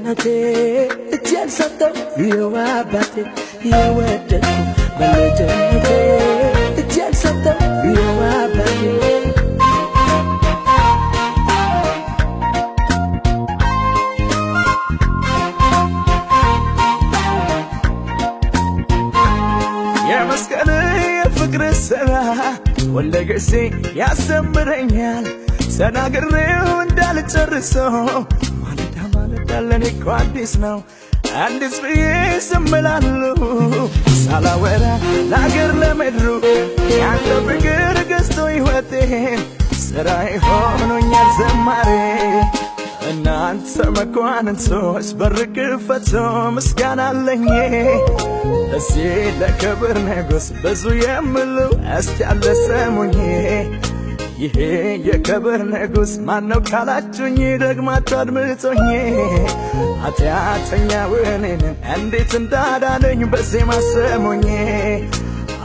በልጅነቴ እጄን ሰጠው የዋባቴ የወደድኩ በልጅነቴ እጄን ሰጠው የዋባቴ የመስቀል የፍቅር ስራ ወለገሴ ያሰምረኛል ተናግሬው እንዳልጨርሰው ማለዳ ማለዳ ለኔ እኮ አዲስ ነው አዲስ ብዬ ስምላለሁ ሳላወራ ለአገር ለምድሩ ያንተ ፍቅር ገዝቶ ሕይወቴን ስራዬ ሆኖኛል ዘማሬ እናንተ መኳንንቶች በር ክፈቱ ምስጋና አለኝ ለዚህ ለክብር ንጉሥ ብዙ የምለው እስቲ ያለ ሰሙኝ ይሄ የክብር ንጉሥ ማነው ካላችሁኝ ደግማችሁ አድምጡኝ ኃጢአተኛው እኔን እንዴት እንዳዳነኝ በዜማ ሰሙኝ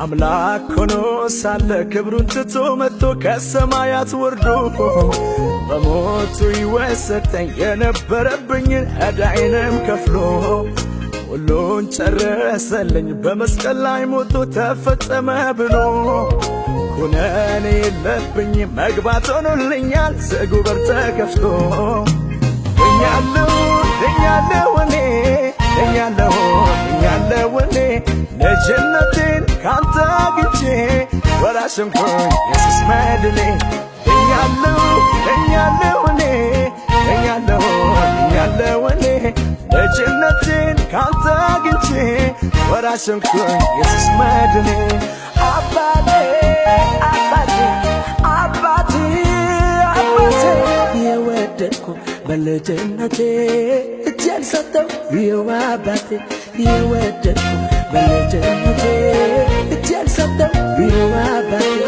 አምላክ ሆኖ ሳለ ክብሩን ትቶ መጥቶ ከሰማያት ወርዶ በሞቱ ይወሰደኝ የነበረብኝን ዕዳዬንም ከፍሎ ሁሉን ጨረሰልኝ በመስቀል ላይ ሞቶ ተፈጸመ ብሎ ኩነኔ የለብኝም መግባት ሆኖልኛል ዝጉ በር ተከፍቶ ድኛለሁ እኔ ልጅነቴን ካንተ አግኝቼ ወራሽንኩኝ ኢየሱስ መድኔ ድኛለሁ እኔ ልጅነቴን ካንተ አግኝቼ ወራሽንኩኝ ኢየሱስ መድኔ አባቴ የወደድኩ በልጅነቴ እጄን ሰጠው የዋባቴ የወደድኩ በልጅነቴ እጄን ሰጠው የዋባቴ